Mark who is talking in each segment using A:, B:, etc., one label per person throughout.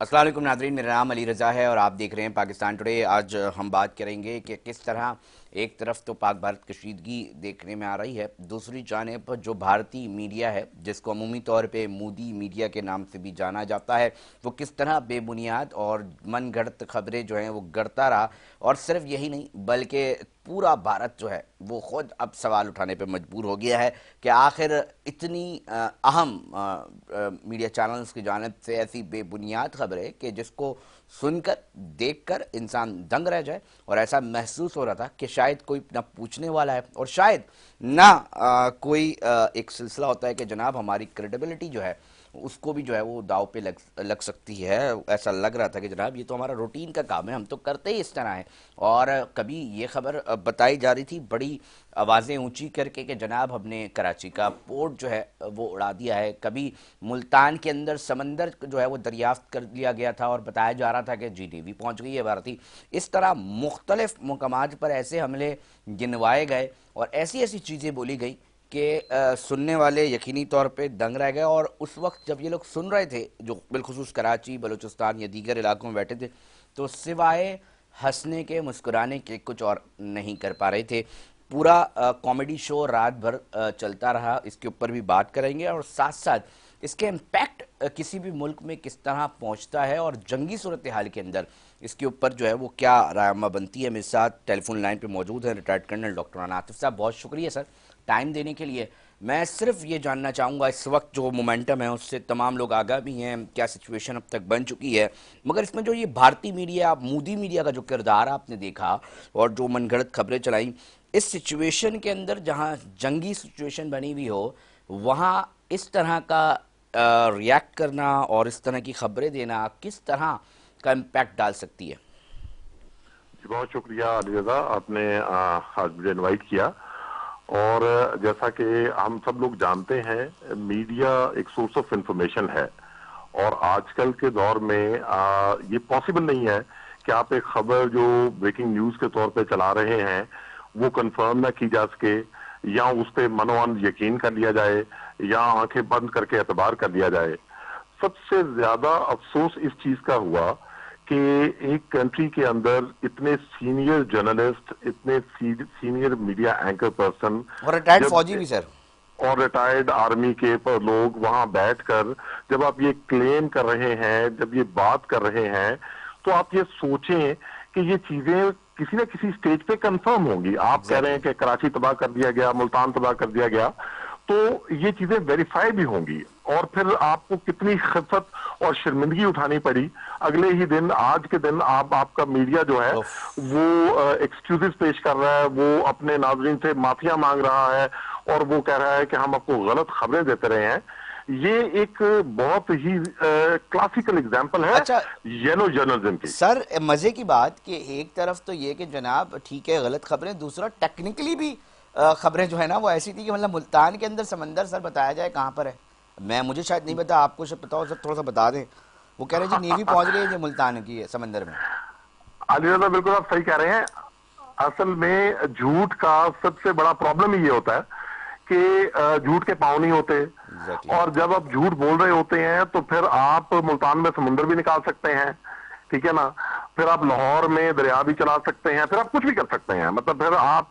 A: अस्सलाम वालेकुम नादरीन, मेरा नाम अली रज़ा है और आप देख रहे हैं पाकिस्तान टुडे। आज हम बात करेंगे कि किस तरह एक तरफ तो पाक भारत कशीदगी देखने में आ रही है, दूसरी जानिब जो भारतीय मीडिया है जिसको अमूमी तौर पे मोदी मीडिया के नाम से भी जाना जाता है, वो किस तरह बेबुनियाद और मनगढ़ंत खबरें जो हैं वो गढ़ता रहा। और सिर्फ यही नहीं बल्कि पूरा भारत जो है वो खुद अब सवाल उठाने पर मजबूर हो गया है कि आखिर इतनी अहम मीडिया चैनल्स की जानिब से ऐसी बेबुनियाद खबरें कि जिसको सुनकर देखकर इंसान दंग रह जाए। और ऐसा महसूस हो रहा था कि शायद कोई ना पूछने वाला है और शायद ना कोई एक सिलसिला होता है कि जनाब हमारी क्रेडिबिलिटी जो है उसको भी जो है वो दाव पे लग सकती है। ऐसा लग रहा था कि जनाब ये तो हमारा रूटीन का काम है, हम तो करते ही इस तरह है। और कभी ये खबर बताई जा रही थी बड़ी आवाज़ें ऊंची करके कि जनाब हमने कराची का पोर्ट जो है वो उड़ा दिया है, कभी मुल्तान के अंदर समंदर जो है वो दरियाफ्त कर लिया गया था और बताया जा रहा था कि जी नेवी पहुँच गई है भारतीय। इस तरह मुख्तलिफ मकामात पर ऐसे हमले गिनवाए गए और ऐसी ऐसी चीज़ें बोली गई कि सुनने वाले यकीनी तौर पे दंग रह गए। और उस वक्त जब ये लोग सुन रहे थे जो बिलखुसूस कराची, बलूचिस्तान या दीगर इलाकों में बैठे थे, तो सिवाय हंसने के, मुस्कुराने के कुछ और नहीं कर पा रहे थे। पूरा कॉमेडी शो रात भर चलता रहा, इसके ऊपर भी बात करेंगे और साथ साथ इसके इम्पैक्ट किसी भी मुल्क में किस तरह पहुंचता है और जंगी सूरत हाल के अंदर इसके ऊपर जो है वो क्या रायमा बनती है। मेरे साथ टेलीफोन लाइन पे मौजूद है रिटायर्ड कर्नल डॉक्टर आतिफ साहब। बहुत शुक्रिया सर टाइम देने के लिए। मैं सिर्फ ये जानना चाहूँगा, इस वक्त जो मोमेंटम है उससे तमाम लोग आगाह भी हैं, क्या सिचुएशन अब तक बन चुकी है, मगर इसमें जो ये भारतीय मीडिया, मोदी मीडिया का जो किरदार आपने देखा और जो मनगढ़ंत खबरें चलाई, इस सिचुएशन के अंदर जहाँ जंगी सिचुएशन बनी हुई हो वहाँ इस तरह का रिएक्ट करना और इस तरह की खबरें देना किस तरह का इम्पैक्ट डाल सकती है?
B: जी, बहुत शुक्रिया अली रज़ा, आपने आज मुझे इनवाइट किया। और जैसा कि हम सब लोग जानते हैं, मीडिया एक सोर्स ऑफ इंफॉर्मेशन है और आजकल के दौर में ये पॉसिबल नहीं है कि आप एक खबर जो ब्रेकिंग न्यूज के तौर पे चला रहे हैं वो कंफर्म ना की जा सके या उस पे मनोअन यकीन कर लिया जाए या आंखें बंद करके एतबार कर लिया जाए। सबसे ज्यादा अफसोस इस चीज का हुआ कि एक कंट्री के अंदर इतने सीनियर जर्नलिस्ट, इतने सीनियर मीडिया एंकर पर्सन
A: और रिटायर्ड
B: जब
A: फौजी भी सर।
B: और रिटायर्ड आर्मी के पर लोग वहां बैठकर जब आप ये क्लेम कर रहे हैं, जब ये बात कर रहे हैं, तो आप ये सोचें कि ये चीजें किसी न किसी स्टेज पे कंफर्म होंगी। आप कह रहे हैं कि कराची तबाह कर दिया गया, मुल्तान तबाह कर दिया गया, तो ये चीजें वेरीफाई भी होंगी और फिर आपको कितनी खिफत और शर्मिंदगी उठानी पड़ी। अगले ही दिन, आज के दिन, आपका मीडिया जो है वो एक्सक्यूजेस पेश कर रहा है, वो अपने नाजरीन से माफिया मांग रहा है और वो कह रहा है कि हम आपको गलत खबरें देते रहे हैं। ये एक बहुत ही क्लासिकल एग्जांपल है
A: अच्छा
B: येलो जर्नलिज्म की।
A: सर, मजे की बात कि एक तरफ तो ये कि जनाब ठीक है गलत खबरें, दूसरा टेक्निकली भी खबरें जो है ना वो ऐसी थी कि मतलब मुल्तान के अंदर समंदर सर बताया जाए कहाँ पर है। मुझे शायद नहीं पता, आपको शायद पता हो सर, थोड़ा सा बता दें। वो कह रहे जी नेवी पहुंच गई है जो मुल्तान की है समंदर में।
B: अली रज़ा, बिल्कुल आप सही कह रहे हैं। असल में झूठ का सबसे बड़ा प्रॉब्लम ही ये होता है कि झूठ के पाँव नहीं होते।
A: एग्जैक्टली।
B: और जब आप झूठ बोल रहे होते हैं तो फिर आप मुल्तान में समुंदर भी निकाल सकते हैं, ठीक है ना, फिर आप लाहौर में दरिया भी चला सकते हैं, फिर आप कुछ भी कर सकते हैं, मतलब फिर आप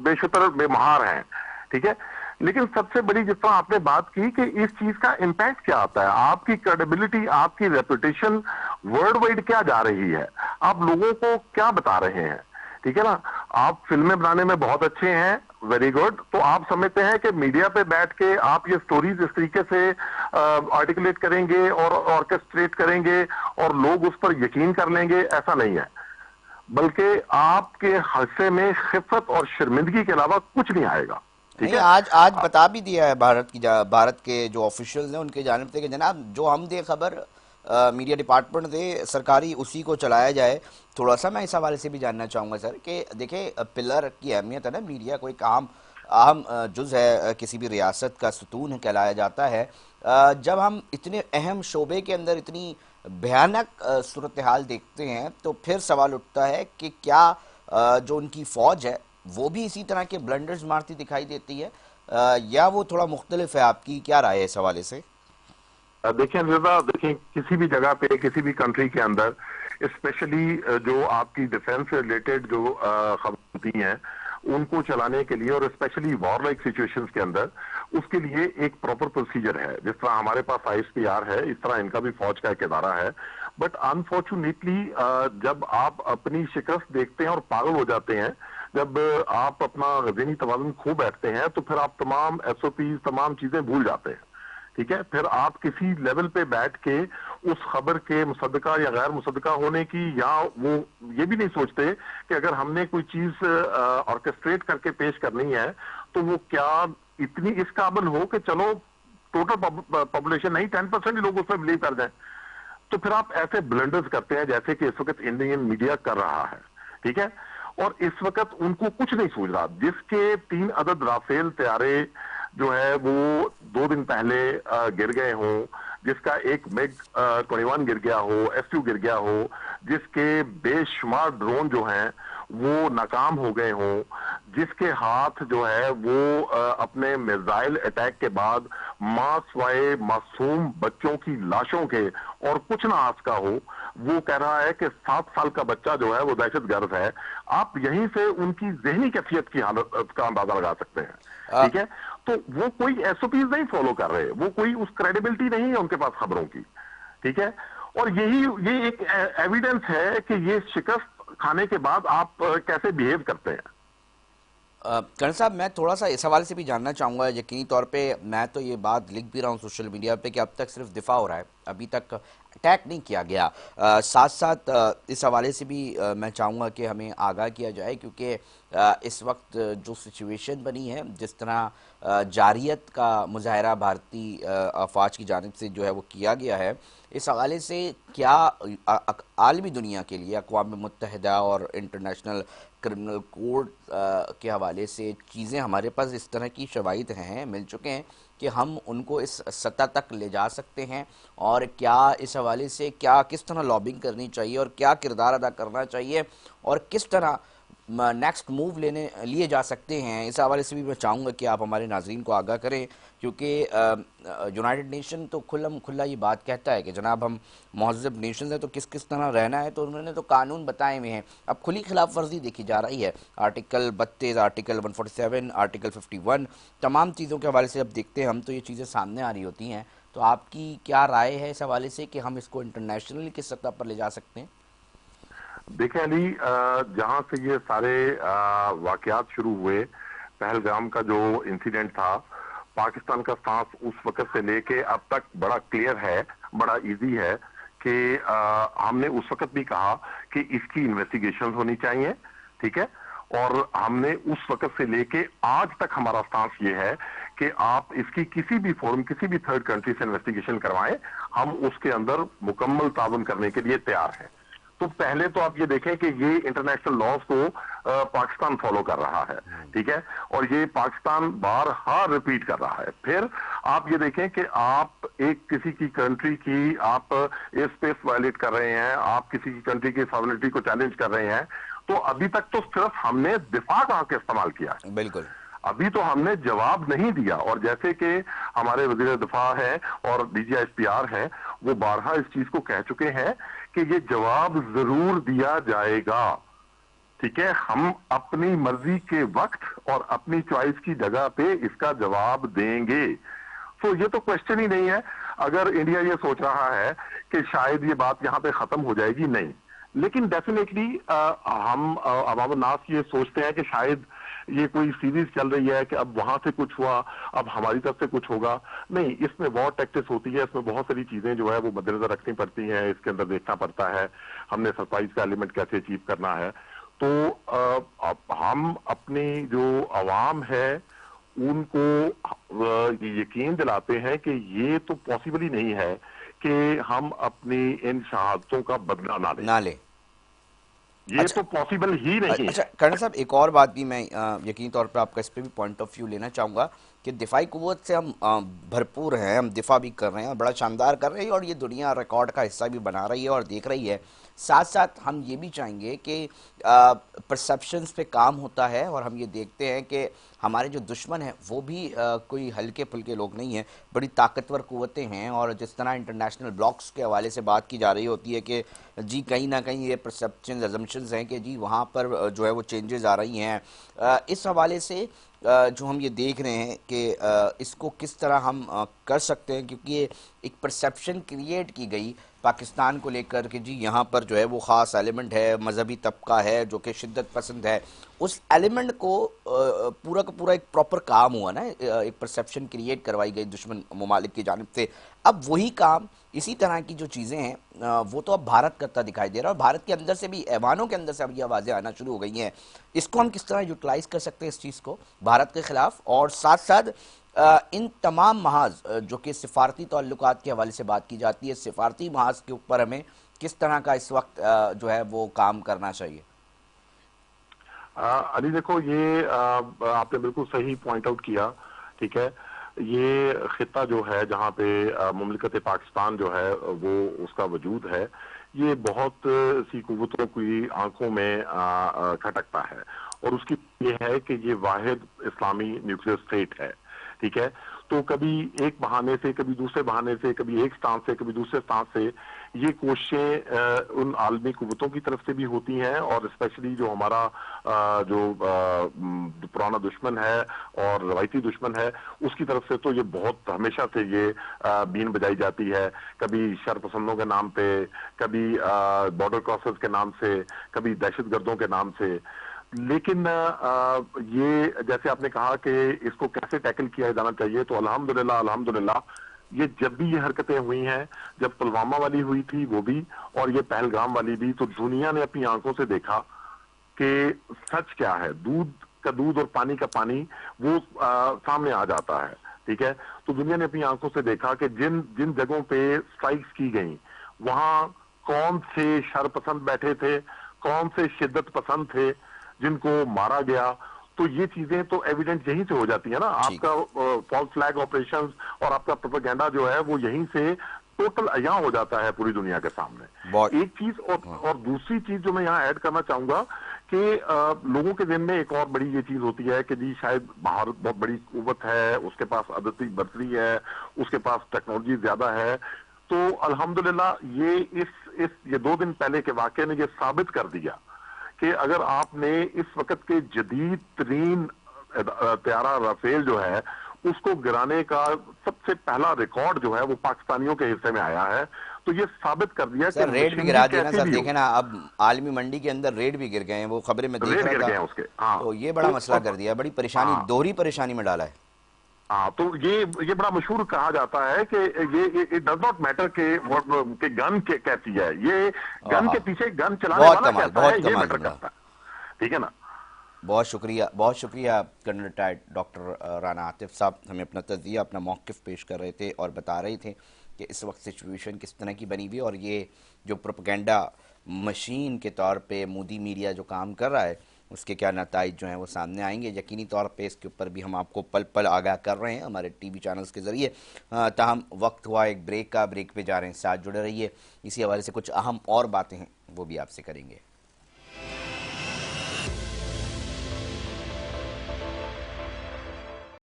B: बेशुतर बेमहार हैं, ठीक है। लेकिन सबसे बड़ी, जिस तरह आपने बात की कि इस चीज का इम्पैक्ट क्या आता है, आपकी क्रेडिबिलिटी, आपकी रेपुटेशन वर्ल्ड वाइड क्या जा रही है, आप लोगों को क्या बता रहे हैं, ठीक है ना। आप फिल्में बनाने में बहुत अच्छे हैं, वेरी गुड, तो आप समझते हैं कि मीडिया पे बैठ के आप ये स्टोरीज इस तरीके से आर्टिकुलेट करेंगे और ऑर्केस्ट्रेट करेंगे और लोग उस पर यकीन कर लेंगे, ऐसा नहीं है। बल्कि आपके हिस्से में खिफत और शर्मिंदगी के अलावा कुछ नहीं आएगा, ठीक
A: नहीं,
B: है।
A: आज आज बता भी दिया है भारत के जो ऑफिशियल्स हैं उनके जानिब से कि जनाब जो हम दे खबर मीडिया डिपार्टमेंट दे सरकारी उसी को चलाया जाए। थोड़ा सा मैं इस हवाले से भी जानना चाहूँगा सर कि देखिए पिलर की अहमियत है ना, मीडिया कोई काम अहम जुज़ है, किसी भी रियासत का सुतून कहलाया जाता है। जब हम इतने अहम शोबे के अंदर इतनी भयानक सूरत हाल देखते हैं तो फिर सवाल उठता है कि क्या जो उनकी फ़ौज है वो भी इसी तरह के ब्लंडर्स मारती दिखाई देती है या वो थोड़ा मुख्तलिफ है? आपकी क्या राय है इस हवाले से?
B: देखिए अनिरुद्धा, देखिए किसी भी जगह पे, किसी भी कंट्री के अंदर, स्पेशली जो आपकी डिफेंस से रिलेटेड जो खबरें होती हैं, उनको चलाने के लिए, और स्पेशली वॉर लाइक सिचुएशंस के अंदर, उसके लिए एक प्रॉपर प्रोसीजर है। जिस तरह हमारे पास आईएसपीआर है, इस तरह इनका भी फौज का एक इदारा है। बट अनफॉर्चुनेटली जब आप अपनी शिकस्त देखते हैं और पागल हो जाते हैं, जब आप अपना ज़हनी तवाज़ुन खो बैठते हैं, तो फिर आप तमाम एसओपी, तमाम चीजें भूल जाते हैं। ठीक है, फिर आप किसी लेवल पे बैठ के उस खबर के मुसद्दका या गैर मुसद्दका होने की, या वो ये भी नहीं सोचते कि अगर हमने कोई चीज ऑर्केस्ट्रेट करके पेश करनी है, तो वो क्या इतनी इस काबिल हो कि चलो टोटल पॉपुलेशन नहीं 10% ही लोग उसमें बिलीव कर जाए। तो फिर आप ऐसे ब्लंडर्स करते हैं जैसे कि इस वक्त इंडियन मीडिया कर रहा है। ठीक है, और इस वक्त उनको कुछ नहीं सूझ रहा। जिसके 3 अदद राफेल तैयारे जो है वो 2 दिन पहले गिर गए हों, जिसका एक मिग 21 गिर गया हो, एसयू गिर गया हो, जिसके बेशुमार ड्रोन जो हैं वो नाकाम हो गए हों, जिसके हाथ जो है वो अपने मिसाइल अटैक के बाद मां स्वाए मासूम बच्चों की लाशों के और कुछ ना आस का हो, वो कह रहा है कि 7 साल का बच्चा जो है वो दहशतगर्द है। आप यहीं से उनकी जहनी कैफियत की हालत का अंदाजा लगा सकते हैं।
A: अ,
B: ठीक है, तो वो कोई एसओपीज नहीं फॉलो कर रहे, वो कोई उस क्रेडिबिलिटी नहीं है उनके पास खबरों की। ठीक है, और ये एक एविडेंस है कि ये शिकस्त खाने के बाद आप कैसे बिहेव करते हैं।
A: करण साहब, मैं थोड़ा सा इस हवाले से भी जानना चाहूँगा। यकीनी तौर पे मैं तो ये बात लिख भी रहा हूँ सोशल मीडिया पे कि अब तक सिर्फ दिफा हो रहा है, अभी तक अटैक नहीं किया गया। साथ साथ इस हवाले से भी मैं चाहूँगा कि हमें आगाह किया जाए, क्योंकि इस वक्त जो सिचुएशन बनी है, जिस तरह जारियत का मुजाहरा भारतीय अफवाज की जानिब से जो है वो किया गया है, इस हवाले से क्या आलमी दुनिया के लिए अक़वाम मुत्तहिदा और इंटरनेशनल क्रिमिनल कोर्ट के हवाले से चीज़ें हमारे पास इस तरह की शवाहिद हैं, मिल चुके हैं कि हम उनको इस सतह तक ले जा सकते हैं? और क्या इस हवाले से क्या किस तरह लॉबिंग करनी चाहिए और क्या किरदार अदा करना चाहिए और किस तरह नेक्स्ट मूव लिए जा सकते हैं, इस हवाले से भी मैं चाहूँगा कि आप हमारे नाजरीन को आगाह करें। क्योंकि यूनाइटेड नेशन तो खुल्लम खुल्ला ये बात कहता है कि जनाब हम महज़ब नेशन हैं, तो किस किस तरह रहना है, तो उन्होंने तो कानून बताए हुए हैं। अब खुली खिलाफ वर्जी देखी जा रही है। आर्टिकल 32, आर्टिकल 147, आर्टिकल 51, तमाम चीज़ों के हवाले से जब देखते हैं हम, तो ये चीज़ें सामने आ रही होती हैं। तो आपकी क्या राय है इस हवाले से कि हम इसको इंटरनेशनली किस सतह पर ले जा सकते हैं?
B: देखें अली, जहां से ये सारे वाकयात शुरू हुए, पहलगाम का जो इंसिडेंट था, पाकिस्तान का स्टांस उस वक्त से लेके अब तक बड़ा क्लियर है, बड़ा इजी है कि हमने उस वक्त भी कहा कि इसकी इन्वेस्टिगेशन होनी चाहिए। ठीक है, और हमने उस वक्त से लेके आज तक हमारा स्टांस ये है कि आप इसकी किसी भी फोरम, किसी भी थर्ड कंट्री से इन्वेस्टिगेशन करवाएं, हम उसके अंदर मुकम्मल ताउन करने के लिए तैयार हैं। तो पहले तो आप ये देखें कि ये इंटरनेशनल लॉज को पाकिस्तान फॉलो कर रहा है। ठीक है, और ये पाकिस्तान बार रिपीट कर रहा है। फिर आप ये देखें कि आप एक किसी की कंट्री की आप एयर स्पेस वायलेट कर रहे हैं, आप किसी की कंट्री की सॉवरेनिटी को चैलेंज कर रहे हैं। तो अभी तक तो सिर्फ हमने दिफा का हक इस्तेमाल किया है,
A: बिल्कुल।
B: अभी तो हमने जवाब नहीं दिया। और जैसे कि हमारे वजीर दिफा है और डीजीआईएसपीआर है, वो बारहा इस चीज को कह चुके हैं कि ये जवाब जरूर दिया जाएगा। ठीक है, हम अपनी मर्जी के वक्त और अपनी चॉइस की जगह पे इसका जवाब देंगे। तो ये तो क्वेश्चन ही नहीं है। अगर इंडिया ये सोच रहा है कि शायद ये बात यहां पे खत्म हो जाएगी, नहीं, लेकिन डेफिनेटली हम अवाम नास ये सोचते हैं कि शायद ये कोई सीरीज चल रही है कि अब वहां से कुछ हुआ, अब हमारी तरफ से कुछ होगा। नहीं, इसमें वॉर टैक्टिक्स होती है, इसमें बहुत सारी चीजें जो है वो मद्देनजर रखनी पड़ती हैं, इसके अंदर देखना पड़ता है हमने सरप्राइज का एलिमेंट कैसे अचीव करना है। तो अब हम अपनी जो अवाम है उनको ये यकीन दिलाते हैं कि ये तो पॉसिबल ही नहीं है कि हम अपनी इन शहादतों का बदला ना लें।
A: ना ले।
B: ये
A: अच्छा,
B: तो पॉसिबल ही नहीं
A: अच्छा
B: है।
A: कर्नल साहब, एक और बात भी मैं यकीनी तौर पर आपका इस पे भी पॉइंट ऑफ व्यू लेना चाहूँगा कि दिफाई कुव्वत से हम भरपूर हैं, हम दिफा भी कर रहे हैं और बड़ा शानदार कर रहे हैं और ये दुनिया रिकॉर्ड का हिस्सा भी बना रही है और देख रही है। साथ साथ हम ये भी चाहेंगे कि परसेप्शंस पे काम होता है और हम ये देखते हैं कि हमारे जो दुश्मन हैं वो भी कोई हल्के फुल्के लोग नहीं हैं, बड़ी ताकतवर कुव्वतें हैं। और जिस तरह इंटरनेशनल ब्लॉक्स के हवाले से बात की जा रही होती है कि जी कहीं ना कहीं ये परसेप्शन अजम्पशंस हैं कि जी वहाँ पर जो है वो चेंजेस आ रही हैं, इस हवाले से जो हम ये देख रहे हैं कि इसको किस तरह हम कर सकते हैं, क्योंकि ये एक परसेप्शन क्रिएट की गई पाकिस्तान को लेकर कि जी यहाँ पर जो है वो ख़ास एलिमेंट है, मजहबी तबका है जो कि शिद्दत पसंद है। उस एलिमेंट को पूरा का पूरा एक प्रॉपर काम हुआ ना, एक परसेप्शन क्रिएट करवाई गई दुश्मन ममालिक की जानिब से। अब वही काम, इसी तरह की जो चीज़ें हैं वो तो अब भारत करता दिखाई दे रहा है और भारत के अंदर से भी, ऐवानों के अंदर से अब ये आवाज़ें आना शुरू हो गई हैं। इसको हम किस तरह यूटिलाइज कर सकते हैं इस चीज़ को भारत के ख़िलाफ़, और साथ साथ इन तमाम महाज जो कि सिफारती ताल्लुकात के हवाले से बात की जाती है, सिफारती महाज के ऊपर हमें किस तरह का इस वक्त जो है वो काम करना चाहिए?
B: अली देखो, ये आपने बिल्कुल सही पॉइंट आउट किया। ठीक है, ये खिता जो है जहाँ पे मुमलिकत पाकिस्तान जो है वो उसका वजूद है, ये बहुत सी कुव्वतों की आंखों में खटकता है। और उसकी ये है कि ये वाहिद इस्लामी न्यूक्लियर स्टेट है। ठीक है, तो कभी एक बहाने से, कभी दूसरे बहाने से, कभी एक स्थान से, कभी दूसरे स्थान से ये कोशिशें उन आलमी कुव्वतों की तरफ से भी होती हैं, और स्पेशली जो हमारा जो पुराना दुश्मन है और रवायती दुश्मन है उसकी तरफ से तो ये बहुत हमेशा से ये बीन बजाई जाती है। कभी शरपसंदों के नाम पे, कभी बॉर्डर क्रॉसर्स के नाम से, कभी दहशतगर्दों के नाम से। लेकिन ये जैसे आपने कहा कि इसको कैसे टैकल किया जाना चाहिए, तो अल्हम्दुलिल्लाह अल्हम्दुलिल्लाह ये जब भी ये हरकतें हुई हैं, जब पुलवामा वाली हुई थी वो भी, और ये पहलगाम वाली भी, तो दुनिया ने अपनी आंखों से देखा कि सच क्या है। दूध का दूध और पानी का पानी वो सामने आ जाता है। ठीक है, तो दुनिया ने अपनी आंखों से देखा कि जिन जिन जगहों पे स्ट्राइक्स की गई वहां कौन से शरपसंद बैठे थे, कौन से शिद्दत पसंद थे जिनको मारा गया। तो ये चीजें तो एविडेंट यहीं से हो जाती है ना।
A: ठीक।
B: आपका फॉल्स फ्लैग ऑपरेशंस और आपका प्रोपेगेंडा जो है वो यहीं से टोटल अया हो जाता है पूरी दुनिया के
A: बहुत।
B: सामने। एक चीज,
A: हाँ।
B: और दूसरी चीज जो मैं यहाँ ऐड करना चाहूंगा कि लोगों के दिन में एक और बड़ी ये चीज होती है कि जी शायद भारत बहुत बड़ी कुव्वत है, उसके पास अदती बर्तरी है, उसके पास टेक्नोलॉजी ज्यादा है। तो अल्हम्दुलिल्लाह ये 2 दिन पहले के वाकये ने ये साबित कर दिया कि अगर आपने इस वक्त के जदीद तरीन त्यारा राफेल जो है उसको गिराने का सबसे पहला रिकॉर्ड जो है वो पाकिस्तानियों के हिस्से में आया है, तो ये साबित कर दिया कि
A: सर रेड भी
B: मशीनरी
A: गिरा दिए ना
B: कैसी
A: सर,
B: भी हो।
A: देखे ना अब आलमी मंडी के अंदर रेड भी गिर गए हैं, वो खबरें में देख
B: रेड
A: रहा
B: गिर
A: था।
B: गए हैं उसके। हाँ,
A: तो ये बड़ा
B: तो
A: मसला कर दिया, बड़ी परेशानी,
B: हाँ
A: दोहरी परेशानी में डाला है।
B: हाँ, तो ये बड़ा मशहूर कहा जाता है कि ये इट डज नॉट मैटर कि गन के कैसी है, ये गन
A: हाँ,
B: के पीछे गन चलाने
A: बहुत
B: वाला
A: कमाल,
B: कैसा है
A: बहुत
B: ये
A: कमाल
B: मैटर
A: जुमला।
B: करता है। ठीक है ना।
A: बहुत शुक्रिया, बहुत शुक्रिया colonel retired doctor Rana Atif साहब, हमें अपना तज़िया, अपना मौक़िफ़ पेश कर रहे थे और बता रहे थे कि इस वक्त सिचुएशन किस तरह की बनी हुई है और ये जो प्रोपेगेंडा मशीन के तौर पे मोदी मीडिया जो काम कर रहा है उसके क्या नताइज जो हैं वो सामने आएंगे। यकीनी तौर पे इसके ऊपर भी हम आपको पल पल आगाह कर रहे हैं हमारे टीवी चैनल्स के ज़रिए। ताहम वक्त हुआ एक ब्रेक का, ब्रेक पे जा रहे हैं, साथ जुड़े रहिए। इसी हवाले से कुछ अहम और बातें हैं वो भी आपसे करेंगे।